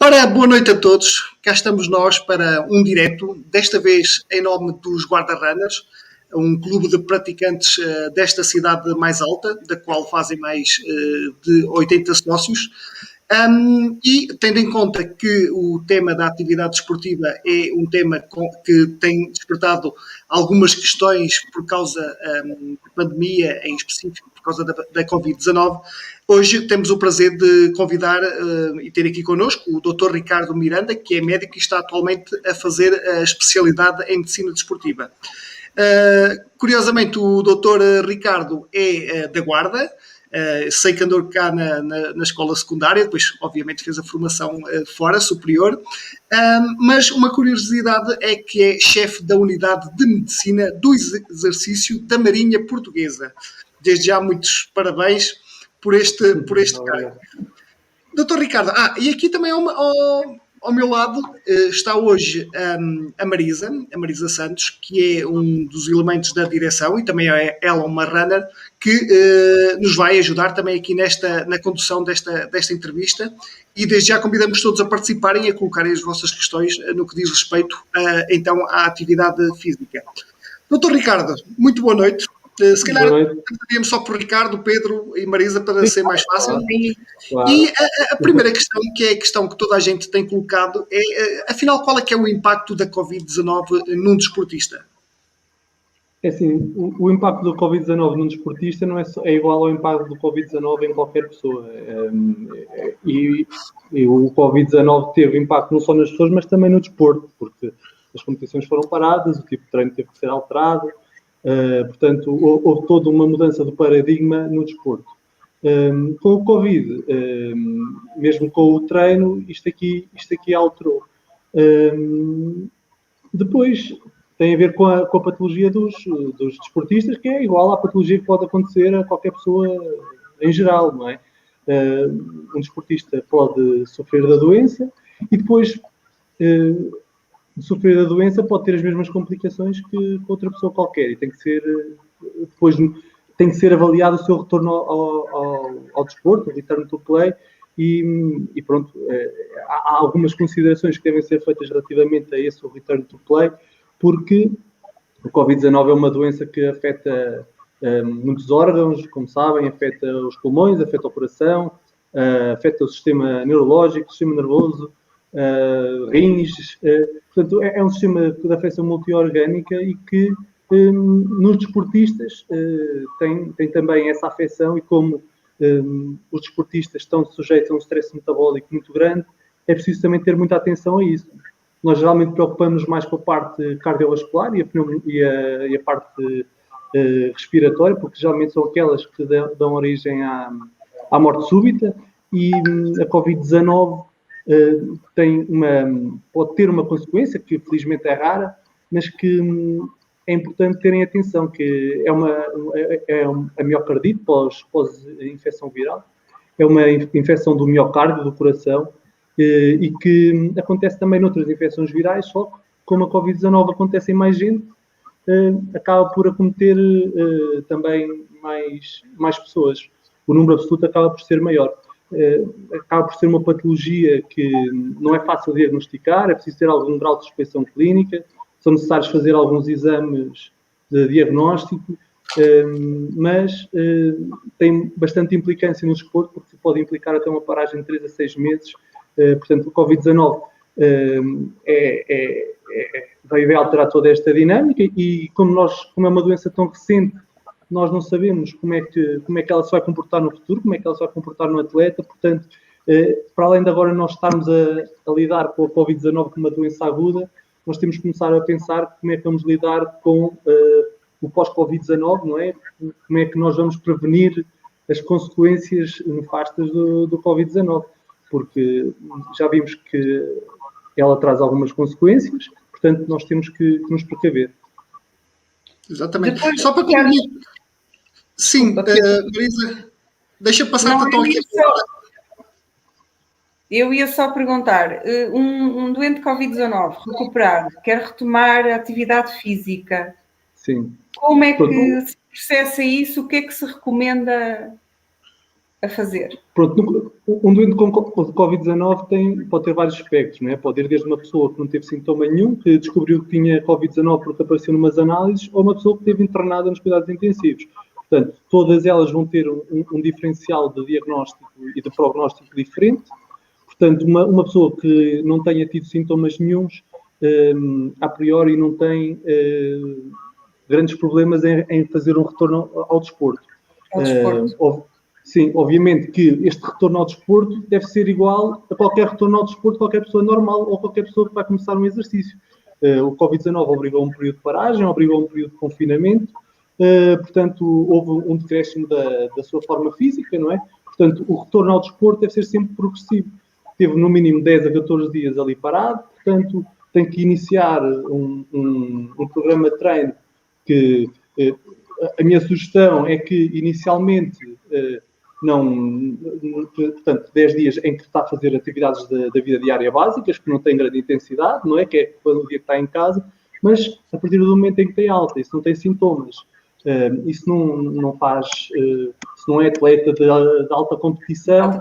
Ora, boa noite a todos. Cá estamos nós para um direto, desta vez em nome dos Guarda-Runners, um clube de praticantes desta cidade mais alta, da qual fazem mais de 80 sócios. E tendo em conta que o tema da atividade desportiva é um tema que tem despertado algumas questões por causa da pandemia, em específico por causa da Covid-19, hoje temos o prazer de convidar e ter aqui connosco o Dr. Ricardo Miranda, que é médico e está atualmente a fazer a especialidade em medicina desportiva. Curiosamente, o Dr. Ricardo é da Guarda. Sei que andou cá na escola secundária, depois obviamente fez a formação fora, superior, mas uma curiosidade é que é chefe da unidade de medicina do exercício da Marinha Portuguesa. Desde já muitos parabéns por este cargo. Doutor Ricardo, e aqui também ao meu lado está hoje a Marisa Santos, que é um dos elementos da direção e também é ela uma runner, que nos vai ajudar também aqui na condução desta entrevista, e desde já convidamos todos a participarem e a colocarem as vossas questões no que diz respeito então à atividade física. Doutor Ricardo, muito boa noite. Se calhar começaríamos só por Ricardo, Pedro e Marisa para ser mais fácil. Claro. E a primeira questão, que é a questão que toda a gente tem colocado, é afinal qual é que é o impacto da Covid-19 num desportista? É assim, o impacto do Covid-19 num desportista não é igual ao impacto do Covid-19 em qualquer pessoa. E o Covid-19 teve impacto não só nas pessoas, mas também no desporto, porque as competições foram paradas, o tipo de treino teve que ser alterado. Portanto, houve toda uma mudança do paradigma no desporto. Com o Covid, mesmo com o treino, isto aqui alterou. Depois, tem a ver com a patologia dos desportistas, que é igual à patologia que pode acontecer a qualquer pessoa em geral, não é? Um desportista pode sofrer da doença e depois de sofrer da doença pode ter as mesmas complicações que outra pessoa qualquer e tem que ser avaliado o seu retorno ao desporto, o return to play, e pronto, há algumas considerações que devem ser feitas relativamente a esse return to play, porque o Covid-19 é uma doença que afeta muitos órgãos, como sabem, afeta os pulmões, afeta o coração, afeta o sistema neurológico, o sistema nervoso, rins, portanto é um sistema de afecção multiorgânica e que nos desportistas tem também essa afecção, e como os desportistas estão sujeitos a um stress metabólico muito grande, é preciso também ter muita atenção a isso. Nós geralmente preocupamos mais com a parte cardiovascular e a parte respiratória, porque geralmente são aquelas que dão origem à morte súbita, e a Covid-19 pode ter uma consequência que felizmente é rara, mas que é importante terem atenção, que é a miocardite pós-infecção viral, é uma infecção do miocárdio, do coração, e que acontece também noutras infecções virais, só que como a Covid-19 acontece em mais gente, acaba por acometer também mais pessoas. O número absoluto acaba por ser maior. Acaba por ser uma patologia que não é fácil de diagnosticar, é preciso ter algum grau de suspeição clínica, são necessários fazer alguns exames de diagnóstico, mas tem bastante implicância no desporto, porque pode implicar até uma paragem de 3 a 6 meses. Portanto, o Covid-19 vai alterar toda esta dinâmica, e como é uma doença tão recente, nós não sabemos como é que ela se vai comportar no futuro, como é que ela se vai comportar no atleta. Portanto, para além de agora nós estarmos a lidar com a Covid-19 como uma doença aguda, nós temos que começar a pensar como é que vamos lidar com o pós-Covid-19, não é? Como é que nós vamos prevenir as consequências nefastas do Covid-19, porque já vimos que ela traz algumas consequências, portanto nós temos que nos precaver. Exatamente. Depois, só para concluir. Sim, Marisa, deixa passar então aqui. Eu ia só perguntar, um doente Covid-19 recuperado, quer retomar a atividade física. Sim. Como é que se processa isso? O que é que se recomenda a fazer? Pronto, um doente com Covid-19 pode ter vários aspectos, não é? Pode ir desde uma pessoa que não teve sintoma nenhum, que descobriu que tinha Covid-19 porque apareceu numas análises, ou uma pessoa que esteve internada nos cuidados intensivos. Portanto, todas elas vão ter um diferencial de diagnóstico e de prognóstico diferente. Portanto, uma pessoa que não tenha tido sintomas nenhuns, a priori não tem grandes problemas em fazer um retorno ao desporto. Ao desporto. Sim, obviamente que este retorno ao desporto deve ser igual a qualquer retorno ao desporto de qualquer pessoa normal ou qualquer pessoa que vai começar um exercício. O Covid-19 obrigou a um período de paragem, obrigou a um período de confinamento, portanto, houve um decréscimo da sua forma física, não é? Portanto, o retorno ao desporto deve ser sempre progressivo. Teve no mínimo 10 a 14 dias ali parado, portanto, tem que iniciar um programa de treino que a minha sugestão é que inicialmente portanto, 10 dias em que está a fazer atividades da vida diária básicas, que não têm grande intensidade, não é? Que é quando o dia que está em casa, mas a partir do momento em que tem alta, isso não tem sintomas, isso não faz, se não é atleta de alta competição,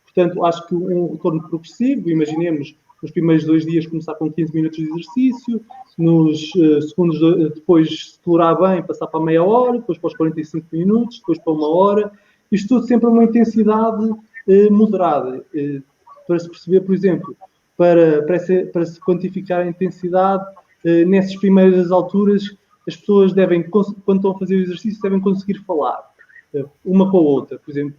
portanto, acho que um retorno progressivo, imaginemos, nos primeiros 2 dias começar com 15 minutos de exercício, nos segundos depois explorar bem, passar para meia hora, depois para os 45 minutos, depois para 1 hora, isto tudo sempre a uma intensidade moderada, para se perceber, por exemplo, para se quantificar a intensidade, nessas primeiras alturas, as pessoas devem, quando estão a fazer o exercício, devem conseguir falar uma com a outra. Por exemplo,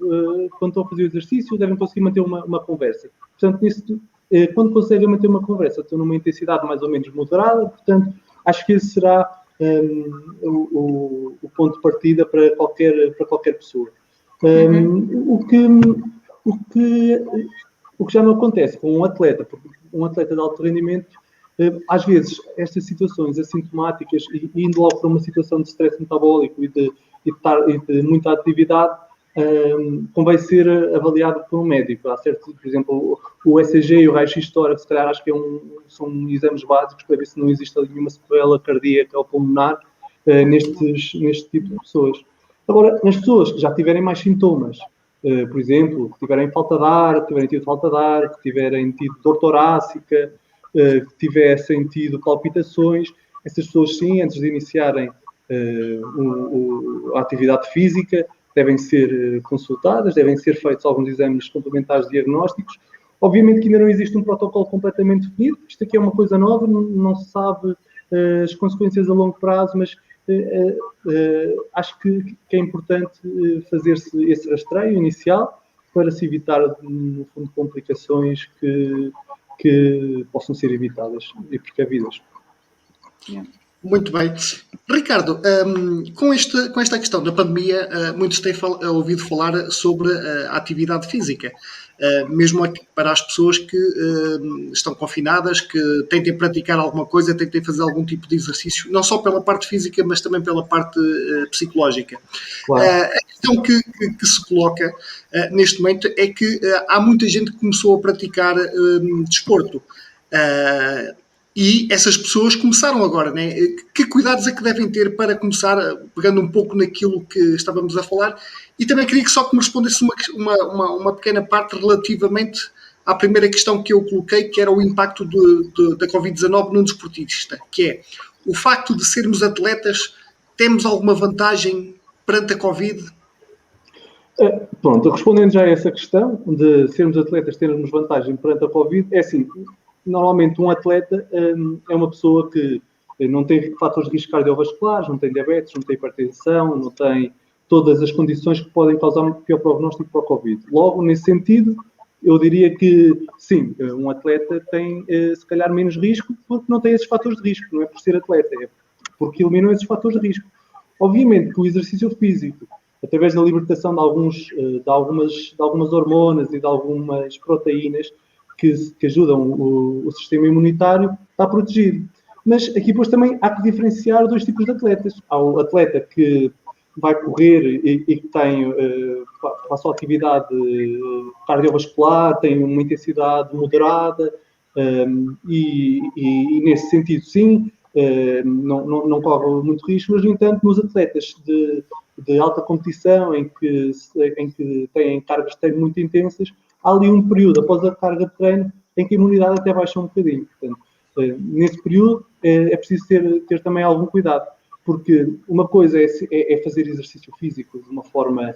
quando estão a fazer o exercício, devem conseguir manter uma conversa. Portanto, quando conseguem manter uma conversa, estão numa intensidade mais ou menos moderada, portanto, acho que esse será o ponto de partida para qualquer pessoa. O que já não acontece com um atleta, porque um atleta de alto rendimento, às vezes, estas situações assintomáticas, e indo logo para uma situação de stress metabólico e de muita atividade, convém ser avaliado por um médico. Há certo, por exemplo, o ECG e o raio-x tórax, se calhar, acho que são exames básicos para ver se não existe nenhuma sequela cardíaca ou pulmonar neste tipo de pessoas. Agora, nas pessoas que já tiverem mais sintomas, por exemplo, que tiverem falta de ar, que tiverem tido falta de ar, que tiverem tido dor torácica, que tivessem tido palpitações, essas pessoas, sim, antes de iniciarem a atividade física, devem ser consultadas, devem ser feitos alguns exames complementares diagnósticos. Obviamente que ainda não existe um protocolo completamente definido, isto aqui é uma coisa nova, não se sabe as consequências a longo prazo, mas acho que é importante fazer-se esse rastreio inicial para se evitar, no fundo, complicações que possam ser evitadas e precavidas. Muito bem. Ricardo, com esta questão da pandemia, muitos têm ouvido falar sobre a atividade física, mesmo para as pessoas que estão confinadas, que tentem praticar alguma coisa, tentem fazer algum tipo de exercício, não só pela parte física, mas também pela parte psicológica. Claro. A questão que se coloca neste momento é que há muita gente que começou a praticar desporto. E essas pessoas começaram agora, né? Que cuidados é que devem ter para começar, pegando um pouco naquilo que estávamos a falar? E também queria que só que me respondesse uma pequena parte relativamente à primeira questão que eu coloquei, que era o impacto da Covid-19 no desportista, que é o facto de sermos atletas, temos alguma vantagem perante a Covid? Pronto, respondendo já a essa questão de sermos atletas, termos vantagem perante a Covid, é assim, normalmente um atleta é uma pessoa que não tem fatores de risco cardiovasculares, não tem diabetes, não tem hipertensão, não tem todas as condições que podem causar um pior prognóstico para o Covid. Logo, nesse sentido, eu diria que, sim, um atleta tem, se calhar, menos risco porque não tem esses fatores de risco, não é por ser atleta, é porque eliminou esses fatores de risco. Obviamente que o exercício físico, através da libertação de algumas hormonas e de algumas proteínas que ajudam o sistema imunitário, está protegido. Mas aqui depois também há que diferenciar dois tipos de atletas. Há o atleta que vai correr e que tem a sua atividade cardiovascular, tem uma intensidade moderada e nesse sentido, sim, não corre muito risco, mas, no entanto, nos atletas de alta competição, em que têm cargas de treino muito intensas, há ali um período após a carga de treino em que a imunidade até baixa um bocadinho. Portanto, nesse período é preciso ter também algum cuidado, porque uma coisa é fazer exercício físico de uma forma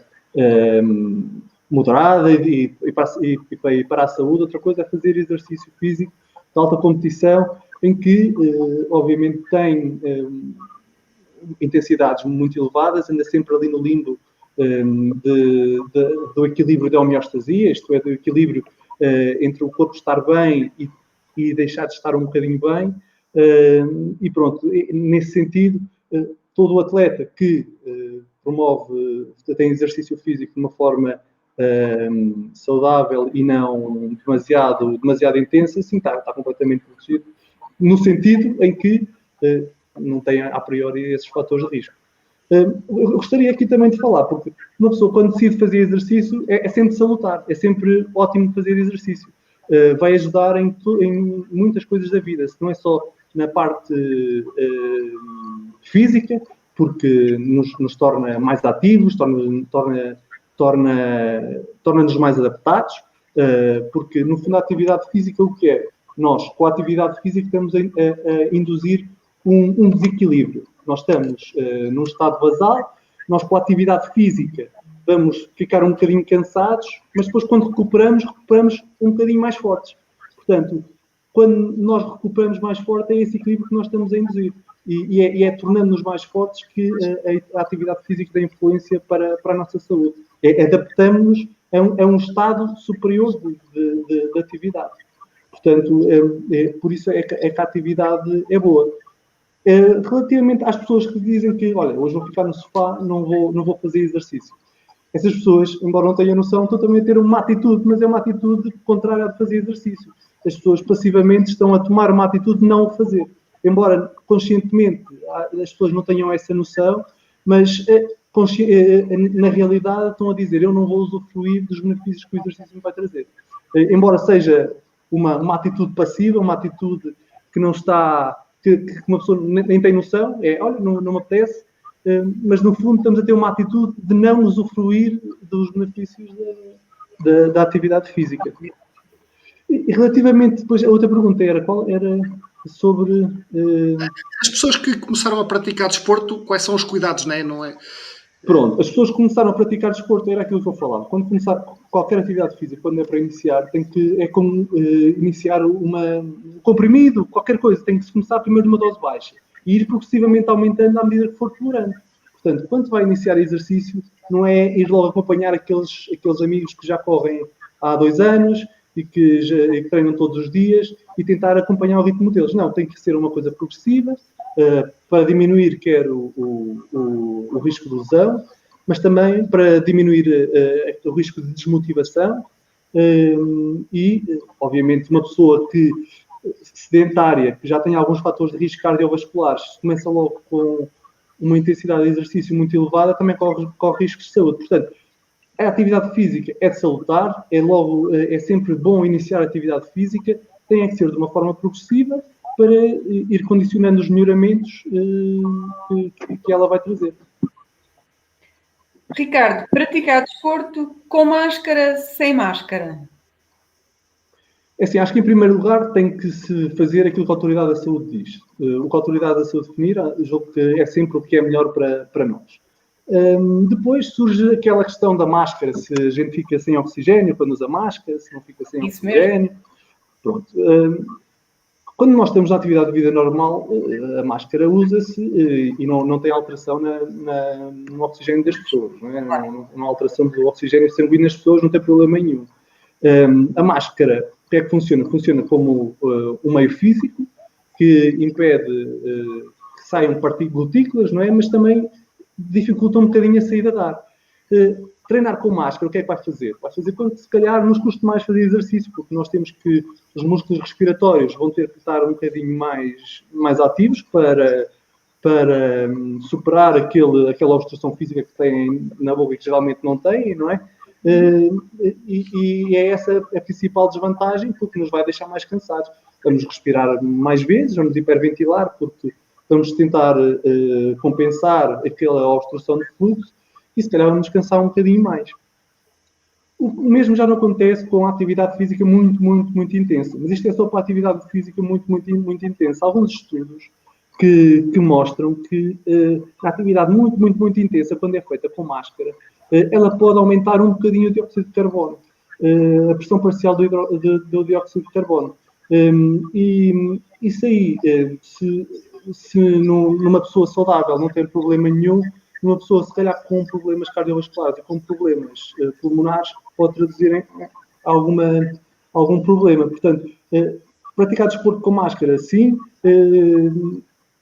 moderada e para a saúde, outra coisa é fazer exercício físico de alta competição, em que, obviamente, tem intensidades muito elevadas, anda sempre ali no limbo do equilíbrio da homeostasia, isto é, do equilíbrio entre o corpo estar bem e deixar de estar um bocadinho bem. E pronto, nesse sentido, todo o atleta que tem exercício físico de uma forma saudável e não demasiado intensa, sim, está completamente protegido, no sentido em que não tem a priori esses fatores de risco. Eu gostaria aqui também de falar, porque uma pessoa, quando decide fazer exercício, é sempre salutar, é sempre ótimo fazer exercício. Vai ajudar em muitas coisas da vida, se não é só na parte física, porque nos torna mais ativos, torna-nos mais adaptados, porque no fundo a atividade física o que é? Nós, com a atividade física, estamos a induzir um desequilíbrio. Nós estamos num estado basal, nós com a atividade física vamos ficar um bocadinho cansados, mas depois quando recuperamos um bocadinho mais fortes. Portanto, quando nós recuperamos mais forte, é esse equilíbrio que nós estamos a induzir. E é tornando-nos mais fortes que a atividade física tem influência para a nossa saúde. Adaptamos-nos a um estado superior de atividade. Portanto, por isso é que a atividade é boa. Relativamente às pessoas que dizem que, olha, hoje vou ficar no sofá, não vou fazer exercício. Essas pessoas, embora não tenham noção, estão também a ter uma atitude, mas é uma atitude contrária a de fazer exercício. As pessoas passivamente estão a tomar uma atitude de não o fazer. Embora conscientemente as pessoas não tenham essa noção, mas na realidade estão a dizer, eu não vou usufruir dos benefícios que o exercício me vai trazer. Embora seja uma atitude passiva, uma atitude que não está... que uma pessoa nem tem noção, olha, não me apetece, mas no fundo estamos a ter uma atitude de não usufruir dos benefícios da atividade física. E relativamente, depois, a outra pergunta era sobre... As pessoas que começaram a praticar desporto, quais são os cuidados, não é? Pronto, as pessoas que começaram a praticar desporto, era aquilo que eu falava. Quando começar qualquer atividade física, quando é para iniciar, é como iniciar um comprimido, qualquer coisa, tem que se começar primeiro de uma dose baixa e ir progressivamente aumentando à medida que for tolerando. Portanto, quando vai iniciar exercício, não é ir logo acompanhar aqueles amigos que já correm há 2 anos e que treinam todos os dias e tentar acompanhar o ritmo deles. Não, tem que ser uma coisa progressiva, para diminuir quer o risco de lesão, mas também para diminuir o risco de desmotivação e, obviamente, uma pessoa sedentária, que já tem alguns fatores de risco cardiovasculares, se começa logo com uma intensidade de exercício muito elevada, também corre riscos de saúde. Portanto, a atividade física é de salutar, é sempre bom iniciar a atividade física, tem que ser de uma forma progressiva, para ir condicionando os melhoramentos que ela vai trazer. Ricardo, praticar desporto com máscara, sem máscara? É assim, acho que em primeiro lugar tem que se fazer aquilo que a Autoridade da Saúde diz. O que a Autoridade da Saúde definir, julgo que é sempre o que é melhor para nós. Depois surge aquela questão da máscara, se a gente fica sem oxigênio quando usa máscara, se não fica sem Isso oxigênio. Mesmo. Pronto. Quando nós estamos na atividade de vida normal, a máscara usa-se e não tem alteração no oxigênio das pessoas. Não há alteração do oxigênio sanguíneo das pessoas, não tem problema nenhum. A máscara, o que é que funciona? Funciona como um meio físico que impede que saiam gotículas, não é? Mas também dificulta um bocadinho a saída de ar. Treinar com máscara, o que é que vai fazer? Vai fazer com que, se calhar, nos custe mais fazer exercício, porque nós temos que, os músculos respiratórios vão ter que estar um bocadinho mais ativos para superar aquela obstrução física que têm na boca e que geralmente não têm, não é? E é essa a principal desvantagem, porque nos vai deixar mais cansados. Vamos respirar mais vezes, vamos hiperventilar, porque vamos tentar compensar aquela obstrução de fluxo. e se calhar vamos cansar um bocadinho mais. O mesmo já não acontece com a atividade física muito intensa, mas isto é só para a atividade física muito intensa. Há alguns estudos que mostram que a atividade muito intensa, quando é feita com máscara, ela pode aumentar um bocadinho o dióxido de carbono, a pressão parcial do dióxido de carbono. E isso aí, se numa pessoa saudável não tem problema nenhum, numa pessoa, se calhar, com problemas cardiovasculares e com problemas pulmonares, pode traduzir em algum problema. Portanto, praticar desporto com máscara, sim.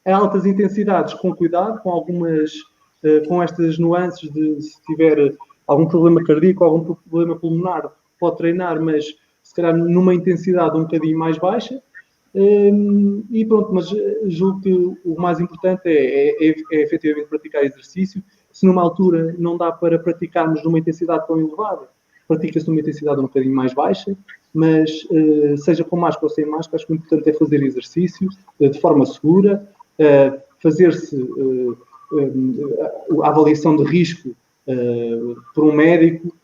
A altas intensidades, com cuidado, com estas nuances de se tiver algum problema cardíaco, algum problema pulmonar, pode treinar, mas se calhar numa intensidade um bocadinho mais baixa. E pronto, mas julgo que o mais importante é efetivamente praticar exercício. Se numa altura não dá para praticarmos numa intensidade tão elevada, pratica-se numa intensidade um bocadinho mais baixa, mas seja com máscara ou sem máscara, acho que o importante é fazer exercício de forma segura, fazer-se a avaliação de risco por um médico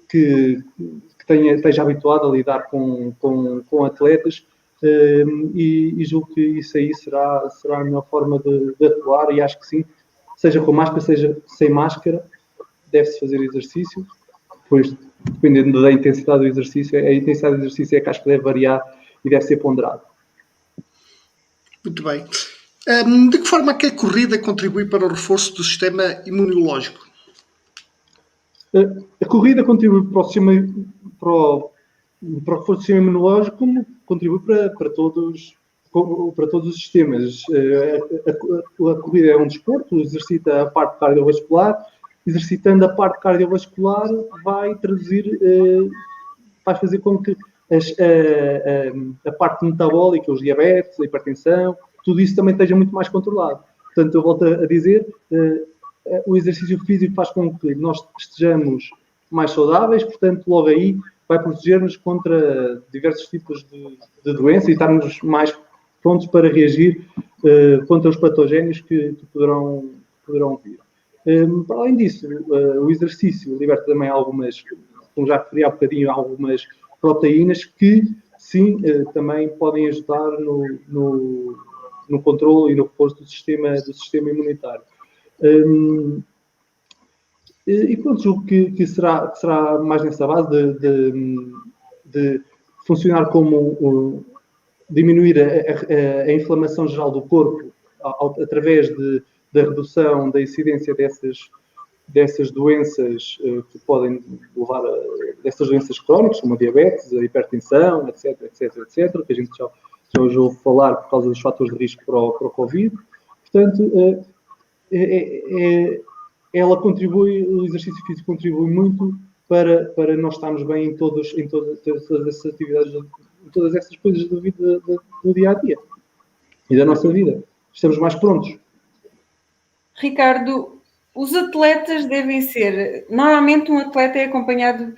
que esteja habituado a lidar com atletas, e julgo que isso aí será a melhor forma de atuar, e acho que sim, seja com máscara, seja sem máscara, deve-se fazer exercício. Depois, dependendo da intensidade do exercício, a intensidade do exercício é que acho que deve variar e deve ser ponderado. Muito bem. De que forma é que a corrida contribui para o reforço do sistema imunológico? A corrida contribui para o reforço do sistema imunológico, como contribui para todos os sistemas. A corrida é um desporto, exercita a parte cardiovascular. Exercitando a parte cardiovascular, vai fazer com que a parte metabólica, os diabetes, a hipertensão, tudo isso também esteja muito mais controlado. Portanto, eu volto a dizer, o exercício físico faz com que nós estejamos mais saudáveis, portanto, logo aí vai proteger-nos contra diversos tipos de doenças e estarmos mais prontos para reagir contra os patogénios que poderão vir. Para além disso, o exercício liberta também algumas, como já referi há bocadinho, algumas proteínas que, sim, também podem ajudar no controle e no reforço do sistema imunitário. E pronto, julgo que será mais nessa base de funcionar como diminuir a inflamação geral do corpo através da redução da incidência dessas doenças que podem levar dessas doenças crónicas, como a diabetes, a hipertensão, etc., que a gente já ouviu falar por causa dos fatores de risco para o Covid. Portanto, ela contribui, o exercício físico contribui muito para nós estarmos bem em todas essas atividades, em todas essas coisas da vida, do dia-a-dia e da nossa vida. Estamos mais prontos. Ricardo, os atletas devem ser... Normalmente um atleta é acompanhado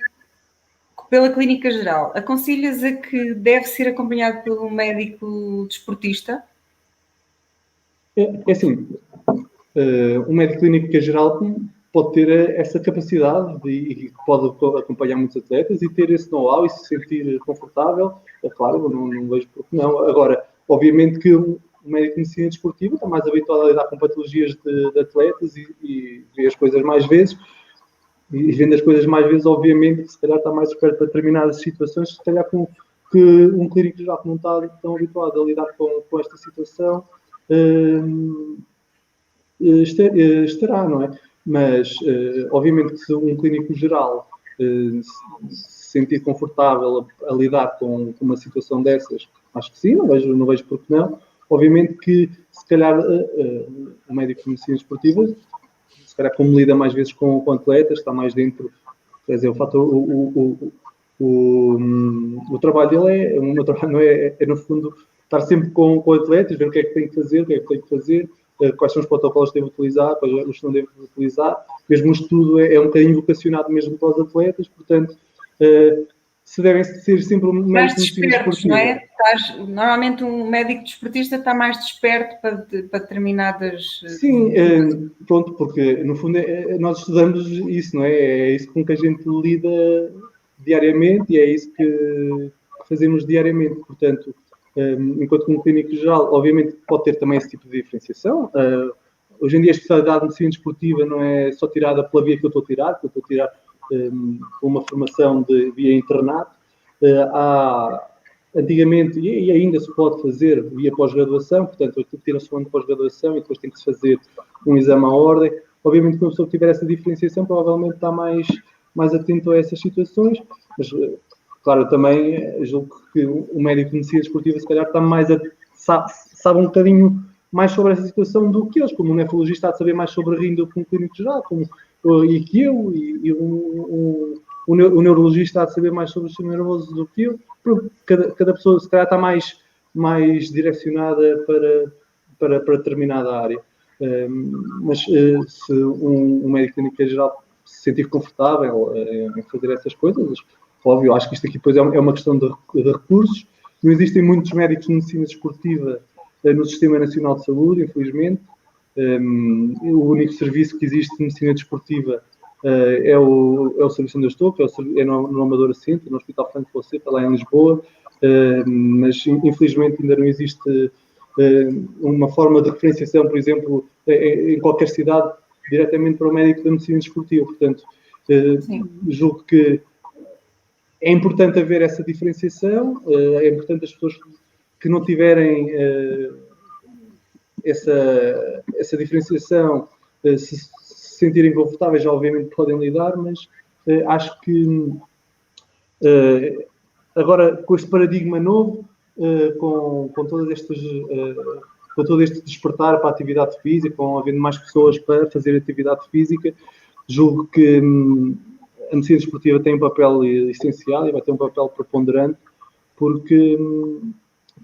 pela clínica geral. Aconselhas a que deve ser acompanhado pelo médico desportista? É assim, um médico clínica geral pode ter essa capacidade e pode acompanhar muitos atletas e ter esse know-how e se sentir confortável. É claro, não vejo por que não. Agora, obviamente que o médico de medicina desportiva está mais habituado a lidar com patologias de atletas e vê as coisas mais vezes. E vendo as coisas mais vezes, obviamente, se calhar está mais esperto para determinadas situações, se calhar com que um clínico geral que não está tão habituado a lidar com esta situação estará, não é? Mas, obviamente, que se um clínico geral se sentir confortável a lidar com uma situação dessas, acho que sim, não vejo por que não. Obviamente que, se calhar, o médico de medicina desportiva, se calhar como lida mais vezes com atletas, está mais dentro, quer dizer, o fator, o trabalho dele o meu trabalho é no fundo estar sempre com atletas, ver o que é que tem que fazer, quais são os protocolos que deve utilizar, quais os que não deve utilizar. Mesmo o estudo é um bocadinho vocacionado mesmo para os atletas, portanto, se devem ser sempre um médico de medicina desportiva. Não é? Normalmente um médico desportista está mais desperto para determinadas... Sim, pronto, porque no fundo nós estudamos isso, não é? É isso com que a gente lida diariamente e é isso que fazemos diariamente. Portanto, enquanto um clínico geral, obviamente pode ter também esse tipo de diferenciação. Hoje em dia a especialidade de medicina desportiva não é só tirada pela via que eu estou a tirar, que eu estou a tirar uma formação de via internato. Antigamente, e ainda se pode fazer via pós-graduação, portanto, tira-se um ano de pós-graduação e depois tem que se fazer um exame à ordem. Obviamente, quando a pessoa tiver essa diferenciação, provavelmente está mais atento a essas situações, mas, claro, também julgo que o médico de medicina desportiva, se calhar, está sabe um bocadinho mais sobre essa situação do que eles, como um nefrologista há de saber mais sobre a rim do que um clínico geral, e que eu, e o neurologista há de saber mais sobre o sistema nervoso do que eu. Cada pessoa, se calhar, está mais direcionada para determinada área. Mas se um médico clínico geral se sentir confortável em fazer essas coisas, óbvio, acho que isto aqui depois é uma questão de recursos. Não existem muitos médicos de medicina desportiva no Sistema Nacional de Saúde, infelizmente. O único serviço que existe de medicina desportiva é o serviço onde eu estou, que é no Amadora Centro, no Hospital Franco Fosseta, lá em Lisboa, mas infelizmente ainda não existe uma forma de referenciação, por exemplo, em qualquer cidade, diretamente para o médico da medicina desportiva. Portanto, julgo que é importante haver essa diferenciação, é importante as pessoas que não tiverem essa diferenciação se sentirem confortáveis, já obviamente podem lidar, mas acho que agora com este paradigma novo, com todo este despertar para a atividade física, com havendo mais pessoas para fazer atividade física, julgo que a medicina desportiva tem um papel essencial e vai ter um papel preponderante, porque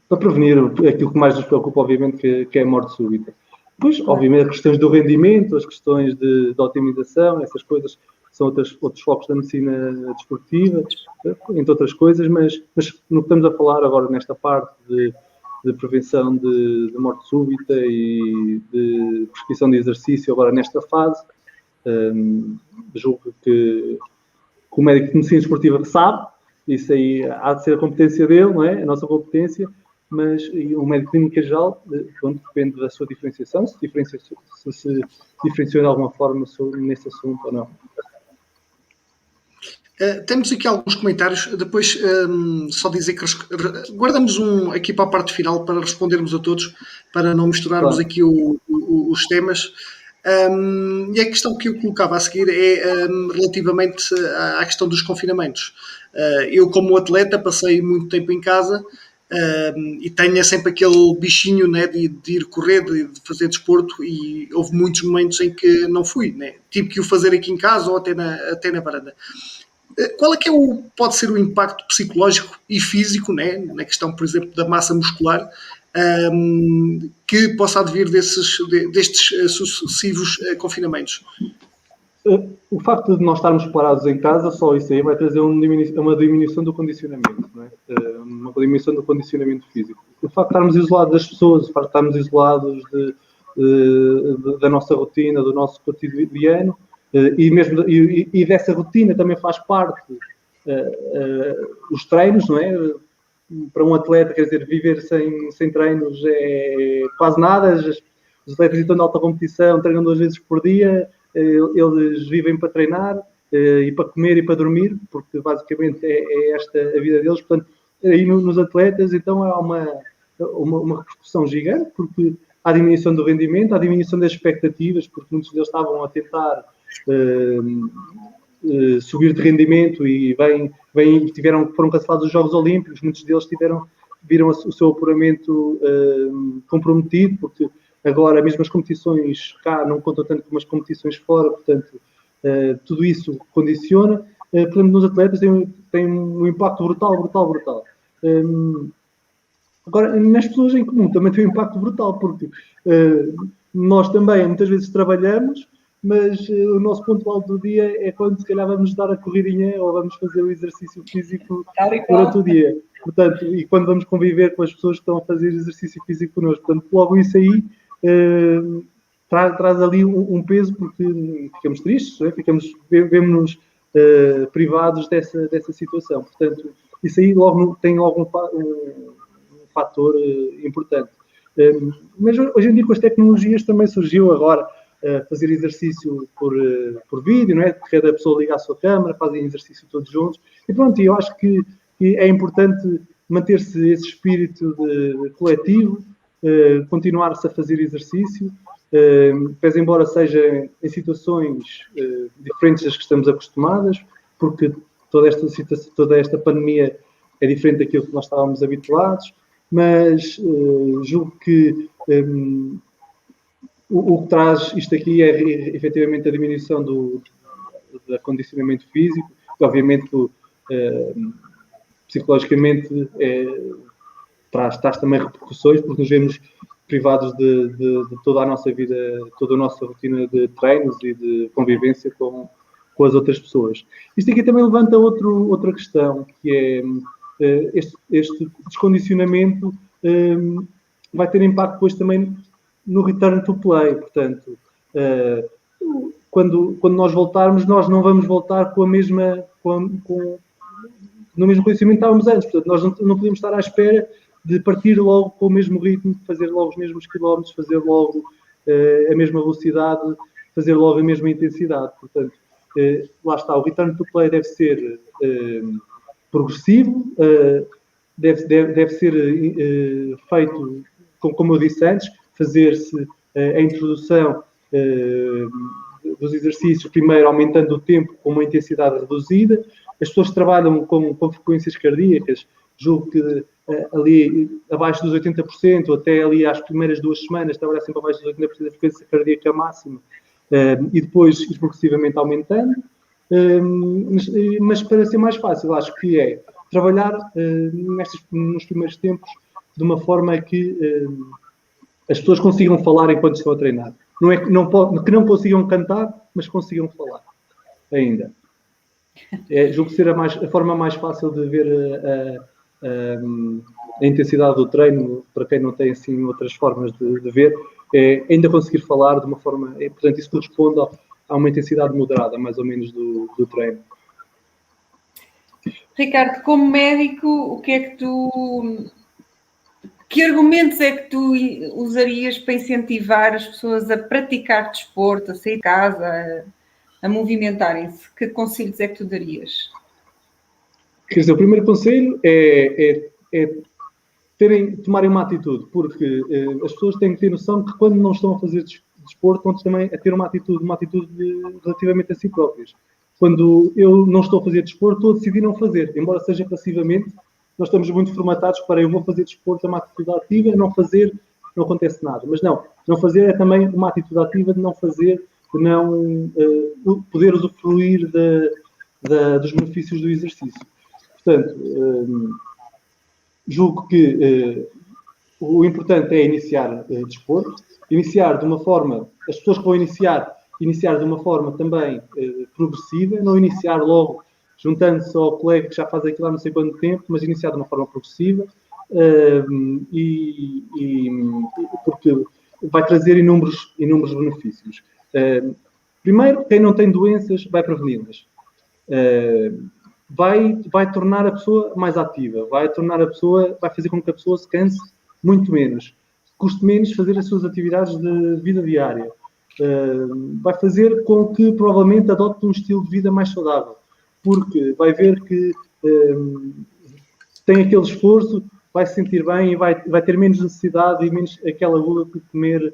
para prevenir aquilo que mais nos preocupa, obviamente, que é a morte súbita. Depois, obviamente, as questões do rendimento, as questões de otimização, essas coisas são outros focos da medicina desportiva, entre outras coisas, mas no que estamos a falar agora nesta parte de prevenção de morte súbita e de prescrição de exercício, agora nesta fase, julgo que o médico de medicina desportiva sabe, isso aí há de ser a competência dele, não é? A nossa competência, mas o médico clínico geral, depende da sua diferenciação, se diferenciou de alguma forma nesse assunto ou não. Temos aqui alguns comentários, depois só dizer que guardamos aqui para a parte final para respondermos a todos, para não misturarmos aqui os temas. E a questão que eu colocava a seguir é relativamente à questão dos confinamentos. Eu, como atleta, passei muito tempo em casa e tenho sempre aquele bichinho, né, de ir correr, de fazer desporto, e houve muitos momentos em que não fui, né? Tive que o fazer aqui em casa ou até na varanda. Qual é que pode ser o impacto psicológico e físico, né, na questão, por exemplo, da massa muscular, que possa advir destes sucessivos confinamentos? O facto de nós estarmos parados em casa, só isso aí vai trazer uma diminuição do condicionamento, não é? Uma diminuição do condicionamento físico. O facto de estarmos isolados das pessoas, o facto de estarmos isolados da nossa rotina, do nosso cotidiano, e dessa rotina também faz parte os treinos, não é? Para um atleta, quer dizer, viver sem treinos é quase nada. Os atletas estão de alta competição, treinam 2 vezes por dia, eles vivem para treinar e para comer e para dormir, porque basicamente é esta a vida deles. Portanto, aí nos atletas, então, há uma repercussão gigante, porque há a diminuição do rendimento, há a diminuição das expectativas, porque muitos deles estavam a tentar subir de rendimento e foram cancelados os Jogos Olímpicos. Muitos deles viram o seu apuramento comprometido, porque agora mesmo as competições cá não contam tanto como as competições fora, portanto tudo isso condiciona. Portanto, nos atletas tem um impacto brutal. Agora, nas pessoas em comum também tem um impacto brutal, porque nós também muitas vezes trabalhamos, mas o nosso ponto alto do dia é quando se calhar vamos dar a corridinha ou vamos fazer o exercício físico durante o dia. Portanto, e quando vamos conviver com as pessoas que estão a fazer exercício físico connosco. Portanto, logo isso aí traz ali um peso, porque ficamos tristes, não é? Vemos-nos privados dessa situação. Portanto, isso aí tem logo um fator importante. Mas hoje em dia, com as tecnologias, também surgiu agora fazer exercício por vídeo, não é? Cada pessoa liga à sua câmara, fazem exercício todos juntos. E pronto, eu acho que é importante manter-se esse espírito de coletivo, continuar-se a fazer exercício, pese embora seja em situações diferentes das que estamos acostumadas, porque toda esta pandemia é diferente daquilo que nós estávamos habituados, mas julgo que o que traz isto aqui é efetivamente a diminuição do acondicionamento físico, que obviamente psicologicamente traz também repercussões, porque nos vemos privados de toda a nossa vida, toda a nossa rotina de treinos e de convivência com as outras pessoas. Isto aqui também levanta outra questão, que é este descondicionamento vai ter impacto depois também no return to play. Portanto, quando nós voltarmos, nós não vamos voltar com a mesma... no mesmo conhecimento que estávamos antes. Portanto, nós não podemos estar à espera de partir logo com o mesmo ritmo, fazer logo os mesmos quilómetros, fazer logo a mesma velocidade, fazer logo a mesma intensidade. Portanto, lá está, o return to play deve ser progressivo, deve ser feito, como eu disse antes, fazer-se a introdução dos exercícios, primeiro aumentando o tempo com uma intensidade reduzida. As pessoas que trabalham com frequências cardíacas, julgo que ali abaixo dos 80%, até ali às primeiras 2 semanas, trabalhar sempre abaixo dos 80% da frequência cardíaca máxima, e depois ir progressivamente aumentando. Mas para ser mais fácil, acho que é trabalhar nos primeiros tempos de uma forma que as pessoas consigam falar enquanto estão a treinar. Não é que não consigam cantar, mas consigam falar ainda. Julgo ser a forma mais fácil de ver a intensidade do treino, para quem não tem assim outras formas de ver, é ainda conseguir falar de uma forma... portanto, isso corresponde a uma intensidade moderada, mais ou menos, do treino. Ricardo, como médico, o que é que que argumentos é que tu usarias para incentivar as pessoas a praticar desporto, a sair de casa, a movimentarem-se? Que conselhos é que tu darias? Quer dizer, o primeiro conselho é tomarem uma atitude, porque as pessoas têm que ter noção que quando não estão a fazer desporto, estão também a ter uma atitude relativamente a si próprias. Quando eu não estou a fazer desporto, estou a decidir não fazer, embora seja passivamente. Nós estamos muito formatados para eu vou fazer desporto, é uma atitude ativa, não fazer, não acontece nada. Mas não fazer é também uma atitude ativa de não fazer, de não poder usufruir dos benefícios do exercício. Portanto, julgo que o importante é iniciar desporto, iniciar de uma forma, as pessoas que vão iniciar de uma forma também progressiva, não iniciar logo juntando-se ao colega que já faz aquilo há não sei quanto tempo, mas iniciar de uma forma progressiva, porque vai trazer inúmeros benefícios. Primeiro, quem não tem doenças vai preveni-las. Vai tornar a pessoa mais ativa, vai fazer com que a pessoa se canse muito menos, custe menos fazer as suas atividades de vida diária. Vai fazer com que provavelmente adote um estilo de vida mais saudável, porque vai ver que tem aquele esforço, vai se sentir bem e vai ter menos necessidade e menos aquela gula de comer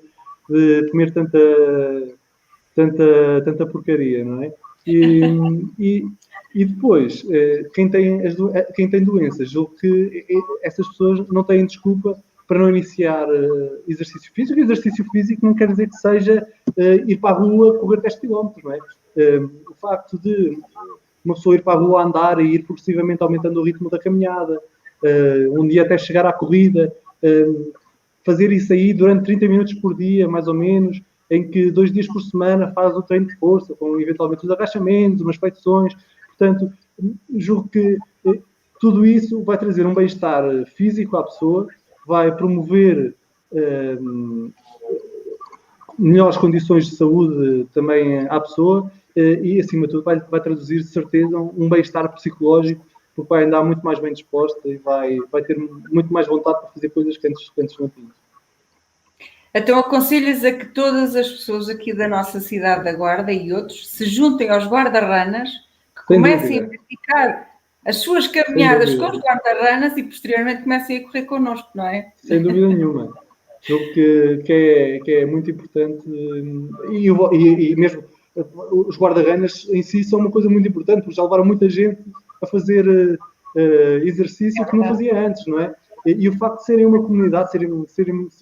tanta porcaria, não é? E depois, quem tem doenças, julgo que essas pessoas não têm desculpa para não iniciar exercício físico. Exercício físico não quer dizer que seja ir para a rua correr 10 km, não é? O facto de uma pessoa ir para a rua a andar e ir progressivamente aumentando o ritmo da caminhada, um dia até chegar à corrida, fazer isso aí durante 30 minutos por dia, mais ou menos, em que 2 dias por semana faz o treino de força, com eventualmente os agachamentos, umas flexões. Portanto, julgo que tudo isso vai trazer um bem-estar físico à pessoa, vai promover melhores condições de saúde também à pessoa e, acima de tudo, vai traduzir, de certeza, um bem-estar psicológico, porque vai andar muito mais bem disposta e vai ter muito mais vontade para fazer coisas que antes não tinha. Então aconselhas a que todas as pessoas aqui da nossa cidade da Guarda e outros se juntem aos guarda-ranas, que comecem a praticar as suas caminhadas com os guarda-ranas e posteriormente comecem a correr connosco, não é? Sem dúvida nenhuma. Julgo que é muito importante e mesmo os guarda-ranas em si são uma coisa muito importante, porque já levaram muita gente a fazer exercício que não fazia antes, não é? E o facto de serem uma comunidade, serem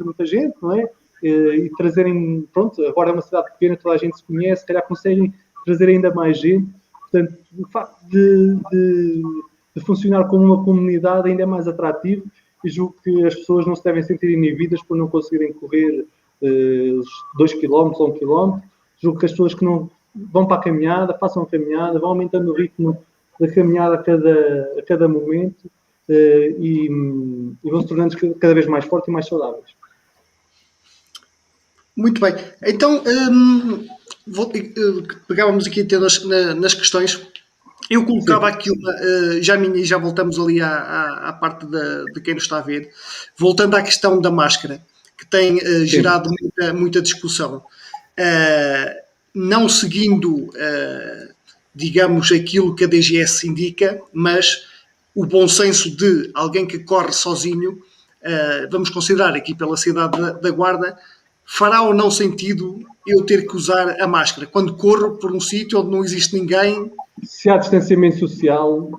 muita gente, não é? E trazerem, pronto, agora é uma cidade pequena, toda a gente se conhece, se calhar conseguem trazer ainda mais gente. Portanto, o facto de funcionar como uma comunidade ainda é mais atrativo e julgo que as pessoas não se devem sentir inibidas por não conseguirem correr 2 km ou 1 km. Julgo que as pessoas que não vão para a caminhada, façam a caminhada, vão aumentando o ritmo da caminhada a cada momento e vão se tornando cada vez mais fortes e mais saudáveis. Muito bem. Então, pegávamos aqui até nas questões. Eu colocava aqui já voltamos ali à parte de quem nos está a ver. Voltando à questão da máscara, que tem gerado muita discussão. Não seguindo, digamos, aquilo que a DGS indica, mas o bom senso de alguém que corre sozinho, vamos considerar aqui pela cidade da Guarda, fará ou não sentido eu ter que usar a máscara quando corro por um sítio onde não existe ninguém? Se há distanciamento social,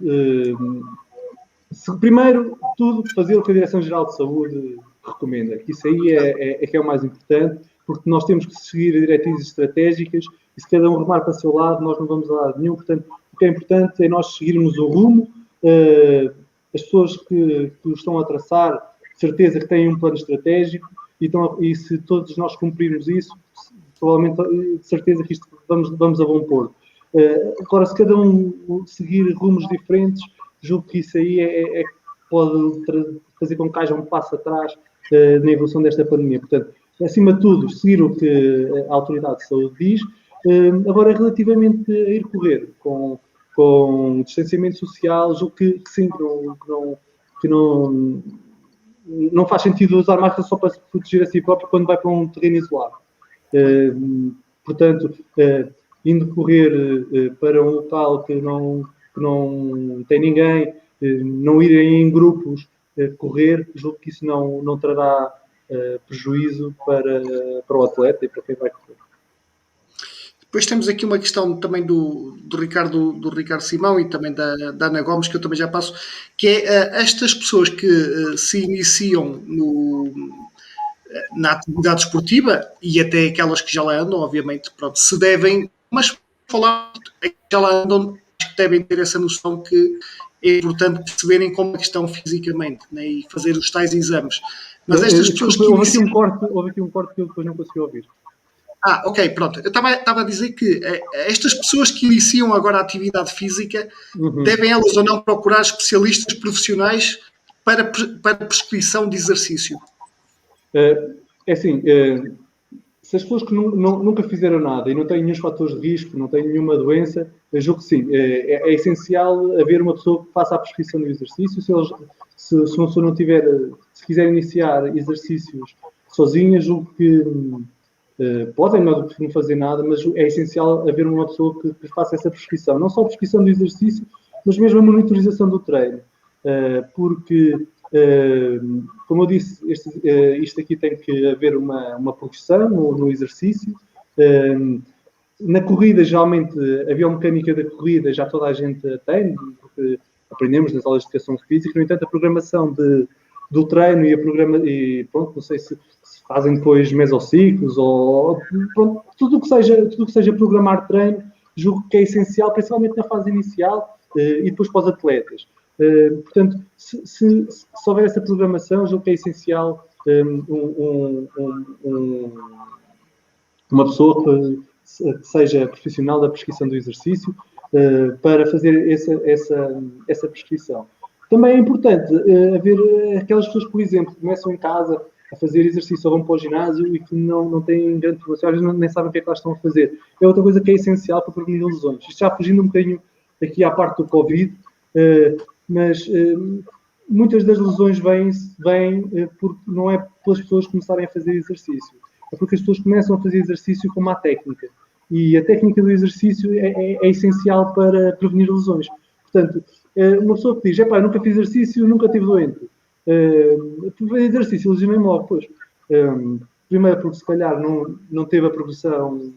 primeiro tudo fazer o que a Direção-Geral de Saúde recomenda. Isso aí é que é o mais importante, porque nós temos que seguir diretrizes estratégicas e se cada um remar para o seu lado, nós não vamos a lado nenhum. Portanto, o que é importante é nós seguirmos o rumo. As pessoas que estão a traçar, de certeza que têm um plano estratégico e se todos nós cumprirmos isso, provavelmente, de certeza que isto vamos a bom porto. Agora, se cada um seguir rumos diferentes, julgo que isso aí pode fazer com que haja um passo atrás na evolução desta pandemia. Portanto, acima de tudo, seguir o que a Autoridade de Saúde diz. Agora, relativamente a ir correr com distanciamento social, julgo que sim, que não faz sentido usar máscara só para se proteger a si próprio quando vai para um terreno isolado. Portanto, indo correr para um local que não tem ninguém, não irem em grupos correr, julgo que isso não trará prejuízo para o atleta e para quem vai correr. Depois temos aqui uma questão também do Ricardo Simão e também da Ana Gomes, que eu também já passo, que é estas pessoas que se iniciam na atividade esportiva e até aquelas que já lá andam, obviamente, pronto, se devem, mas falar que já lá andam, acho que devem ter essa noção que é importante perceberem como é que estão fisicamente, né, e fazer os tais exames. Mas estas pessoas que iniciam... Houve aqui um corte que eu depois não consegui ouvir. Ok, pronto. Eu estava a dizer que estas pessoas que iniciam agora a atividade física, devem elas ou não procurar especialistas profissionais para prescrição de exercício? É assim, se as pessoas que nunca fizeram nada e não têm nenhum fatores de risco, não têm nenhuma doença, eu julgo que sim. É essencial haver uma pessoa que faça a prescrição do exercício. Se uma pessoa se quiser iniciar exercícios sozinha, julgo que podem não fazer nada, mas é essencial haver uma pessoa que faça essa prescrição. Não só a prescrição do exercício, mas mesmo a monitorização do treino. Porque, como eu disse, isto aqui tem que haver uma progressão no exercício. Na corrida, geralmente, a biomecânica da corrida já toda a gente tem, porque aprendemos nas aulas de educação física. No entanto, a programação do treino e pronto, não sei se fazem depois mesociclos ou pronto, tudo o que seja programar treino, julgo que é essencial, principalmente na fase inicial e depois para os atletas. Portanto, se houver essa programação, julgo que é essencial uma pessoa que seja profissional da prescrição do exercício para fazer essa prescrição. Também é importante haver aquelas pessoas, por exemplo, que começam em casa a fazer exercício ou vão para o ginásio e que não têm grande formação, nem sabem o que é que elas estão a fazer. É outra coisa que é essencial para prevenir lesões. Isto já fugindo um bocadinho aqui à parte do Covid, mas muitas das lesões vêm porque não é pelas pessoas começarem a fazer exercício. É porque as pessoas começam a fazer exercício com má técnica. E a técnica do exercício é essencial para prevenir lesões. Portanto, uma pessoa que diz, eu nunca fiz exercício, nunca estive doente. Fazer exercício, lesionei-me logo. Pois, primeiro porque se calhar não teve a progressão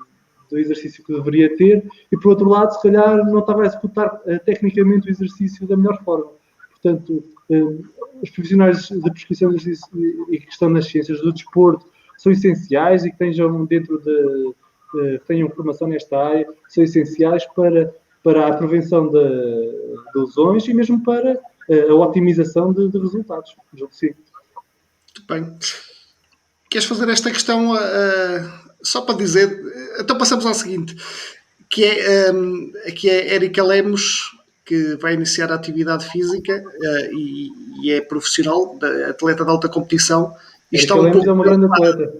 do exercício que deveria ter e por outro lado, se calhar não estava a executar tecnicamente o exercício da melhor forma. Portanto, os profissionais de prescrição de exercício e que estão nas ciências do desporto são essenciais e que tenham tenham formação nesta área, são essenciais para a prevenção de lesões e mesmo para a otimização de resultados. Sim. Muito bem. Queres fazer esta questão só para dizer? Então passamos ao seguinte, que é Érica Lemos, que vai iniciar a atividade física e é profissional, atleta de alta competição. E está um pouco é uma grande atleta.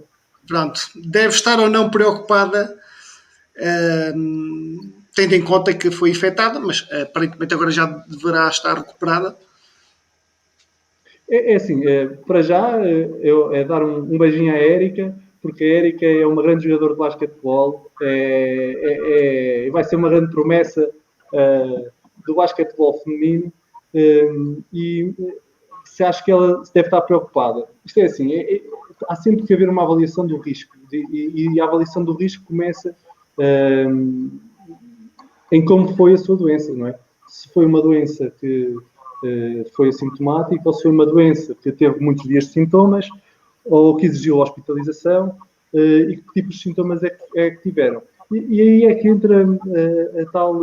Pronto, deve estar ou não preocupada, tendo em conta que foi infectada, mas aparentemente agora já deverá estar recuperada. É assim, para já é dar um beijinho à Érica, porque a Érica é uma grande jogadora de basquetebol, vai ser uma grande promessa do basquetebol feminino e se acho que ela deve estar preocupada. Isto é assim, há sempre que haver uma avaliação do risco e a avaliação do risco começa em como foi a sua doença, não é? Se foi uma doença que foi assintomática ou se foi uma doença que teve muitos dias de sintomas ou que exigiu hospitalização e que tipos de sintomas é que tiveram. E aí é que entra a tal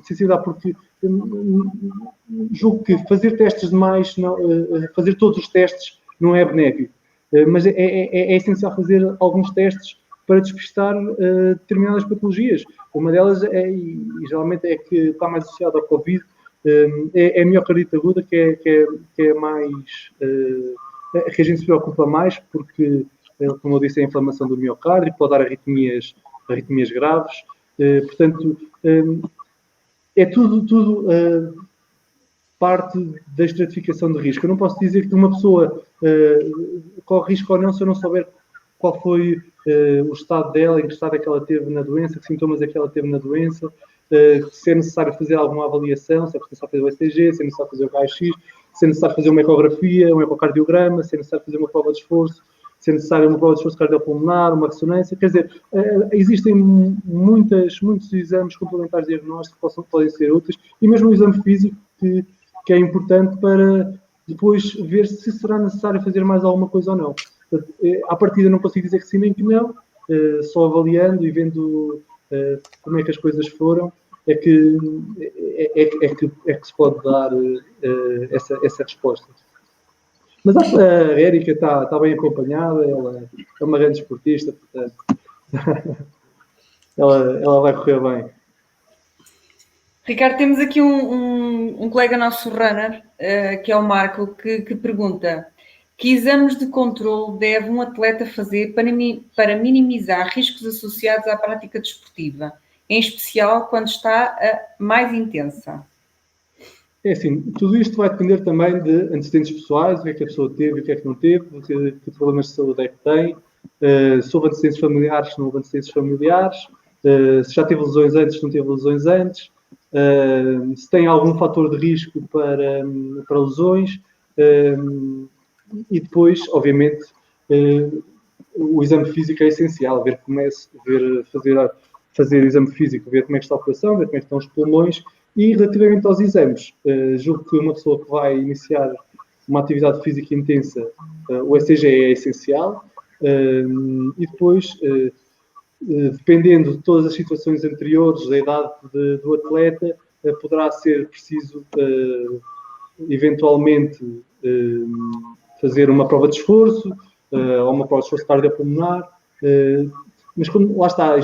sensibilidade, porque julgo que fazer testes demais, fazer todos os testes não é benéfico, mas é essencial fazer alguns testes para despistar determinadas patologias. Uma delas e geralmente é que está mais associada ao Covid, é a miocardite aguda, que é mais que a gente se preocupa mais, porque, como eu disse, é a inflamação do miocárdio, pode dar arritmias graves. Portanto, é tudo parte da estratificação de risco. Eu não posso dizer que uma pessoa corre risco ou não se eu não souber qual foi o estado dela, em que estado é que ela teve na doença, que sintomas é que ela teve na doença, se é necessário fazer alguma avaliação, se é necessário fazer o ECG, se é necessário fazer o raio-x, se é necessário fazer uma ecografia, um ecocardiograma, se é necessário fazer uma prova de esforço, se é necessário uma prova de esforço cardiopulmonar, uma ressonância. Quer dizer, existem muitos exames complementares de diagnóstico que podem ser úteis e mesmo o exame físico que é importante para depois ver se será necessário fazer mais alguma coisa ou não. À partida não consigo dizer que sim nem que não, só avaliando e vendo como é que as coisas foram, é que se pode dar essa resposta. Mas a Érica está bem acompanhada, ela é uma grande esportista, portanto, ela vai correr bem. Ricardo, temos aqui um colega nosso runner, que é o Marco, que pergunta: que exames de controle deve um atleta fazer para minimizar riscos associados à prática desportiva, em especial quando está mais intensa? É assim, tudo isto vai depender também de antecedentes pessoais, o que é que a pessoa teve e o que é que não teve, que problemas de saúde é que tem, se houve antecedentes familiares, se não houve antecedentes familiares, se já teve lesões antes, se não teve lesões antes, se tem algum fator de risco para lesões, e depois, obviamente, o exame físico é essencial, fazer o exame físico, ver como é que está o coração, ver como é que estão os pulmões. E relativamente aos exames, julgo que uma pessoa que vai iniciar uma atividade física intensa, o ECG é essencial, e depois, dependendo de todas as situações anteriores, da idade do atleta, poderá ser preciso, eventualmente, fazer uma prova de esforço, ou uma prova de esforço cardiopulmonar, Mas lá está,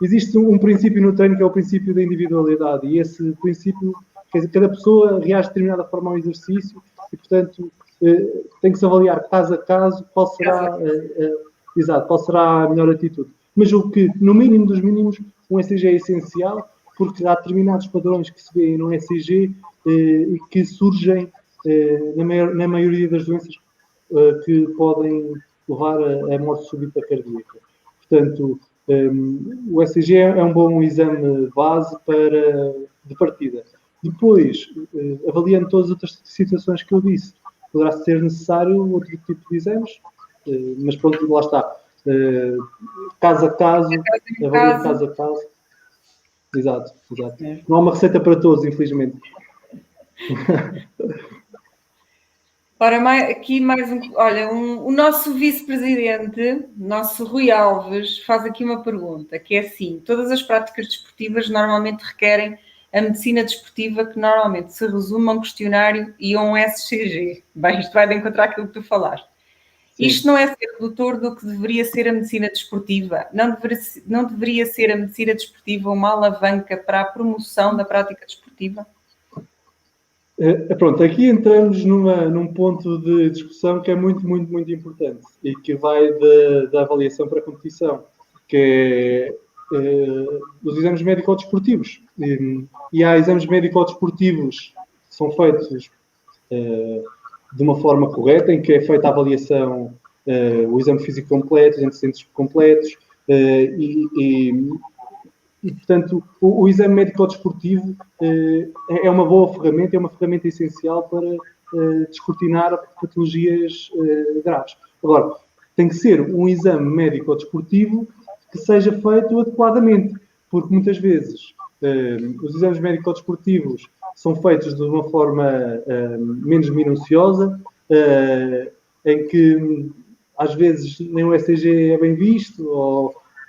existe um princípio no treino que é o princípio da individualidade, e esse princípio, quer dizer, cada pessoa reage de determinada forma ao exercício e, portanto, tem que se avaliar caso a caso qual será, qual será a melhor atitude. Mas o que, no mínimo dos mínimos, um ECG é essencial, porque há determinados padrões que se vêem no ECG e que surgem na maioria das doenças que podem levar a morte súbita cardíaca. Portanto, o ECG é um bom exame base de partida. Depois, avaliando todas as outras situações que eu disse, poderá ser necessário outro tipo de exames, mas pronto, lá está. Caso a caso, avaliando caso a caso. Exato. Não há uma receita para todos, infelizmente. Ora, aqui mais um. Olha, o nosso vice-presidente, nosso Rui Alves, faz aqui uma pergunta, que é assim: todas as práticas desportivas normalmente requerem a medicina desportiva, que normalmente se resume a um questionário e a um SCG. Bem, isto vai de encontrar aquilo que tu falaste. Sim. Isto não é ser redutor do que deveria ser a medicina desportiva? Não deveria ser a medicina desportiva uma alavanca para a promoção da prática desportiva? Pronto, aqui entramos num ponto de discussão que é muito, muito, muito importante e que vai da avaliação para a competição, que é os exames médico-desportivos. E há exames médico-desportivos que são feitos de uma forma correta, em que é feita a avaliação, o exame físico completo, os antecedentes completos, e, portanto, o exame médico-desportivo é uma boa ferramenta, é uma ferramenta essencial para descortinar patologias graves. Agora, tem que ser um exame médico-desportivo que seja feito adequadamente, porque muitas vezes os exames médico-desportivos são feitos de uma forma menos minuciosa, em que às vezes nem o ECG é bem visto,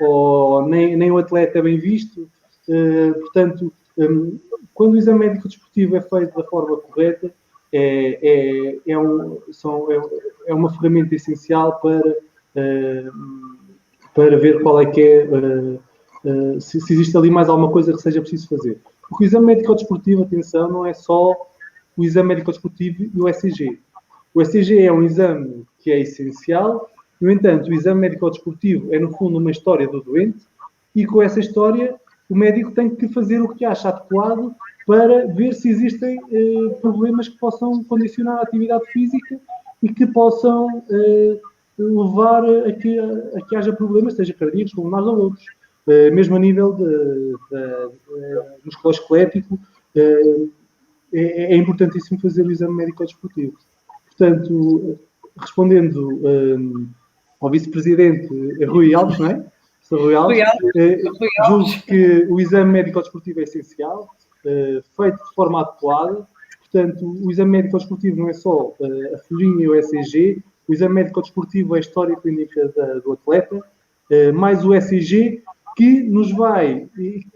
ou nem o atleta é bem visto. Portanto, quando o exame médico desportivo é feito da forma correta, é uma ferramenta essencial para ver qual é que é, se existe ali mais alguma coisa que seja preciso fazer. Porque o exame médico desportivo, atenção, não é só o exame médico desportivo e o ECG. O ECG é um exame que é essencial. No entanto, o exame médico-desportivo é, no fundo, uma história do doente e, com essa história, o médico tem que fazer o que acha adequado para ver se existem problemas que possam condicionar a atividade física e que possam levar a que haja problemas, seja cardíacos, pulmonares ou outros. Mesmo a nível musculoesquelético, é importantíssimo fazer o exame médico-desportivo. Portanto, respondendo ao vice-presidente Rui Alves, não é? Rui Alves. Julgo que o exame médico-desportivo é essencial, feito de forma adequada. Portanto, o exame médico-desportivo não é só a folhinha e o ECG, o exame médico-desportivo é a história clínica do atleta, mais o ECG, que nos vai,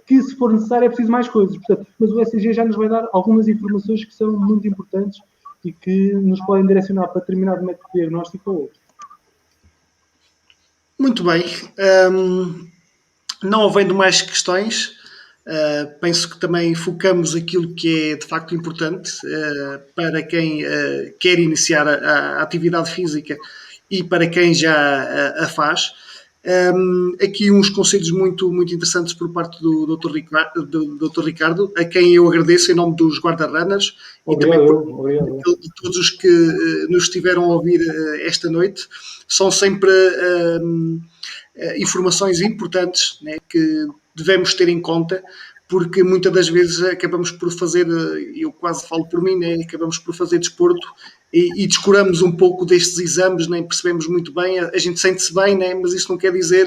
que se for necessário é preciso mais coisas. Portanto, mas o ECG já nos vai dar algumas informações que são muito importantes e que nos podem direcionar para determinado método de diagnóstico ou outro. Muito bem. Não havendo mais questões, penso que também focamos aquilo que é de facto importante para quem quer iniciar a atividade física e para quem já a faz. Aqui uns conselhos muito, muito interessantes por parte do Dr. Ricardo, a quem eu agradeço em nome dos guarda-runners e também de todos os que nos estiveram a ouvir esta noite. São sempre informações importantes, né, que devemos ter em conta, porque muitas das vezes acabamos por fazer, eu quase falo por mim, né, acabamos por fazer desporto e descuramos um pouco destes exames, nem percebemos muito bem, a gente sente-se bem, né, mas isso não quer dizer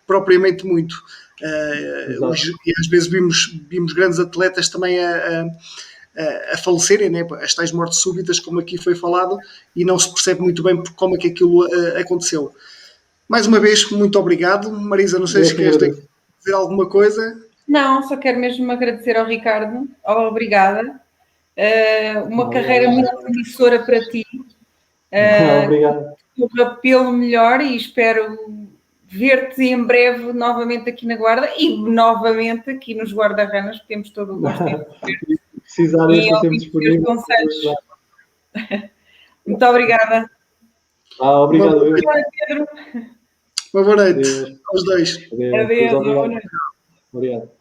propriamente muito. E às vezes vimos grandes atletas também a falecerem, né, as tais mortes súbitas, como aqui foi falado, e não se percebe muito bem como é que aquilo aconteceu. Mais uma vez, muito obrigado. Marisa, não sei se queres dizer alguma coisa. Não, só quero mesmo agradecer ao Ricardo. Obrigada. Uma carreira muito promissora para ti. Obrigado. Corra pelo melhor e espero ver-te em breve novamente aqui na Guarda e novamente aqui nos Guarda-Ranas, que temos todo o gosto em ver. Precisar, eu estou sempre os disponível. conselhos. Muito obrigada. Obrigado, eu. Pedro. Boa noite aos dois. Adeus. Adeus. Obrigado. Obrigado.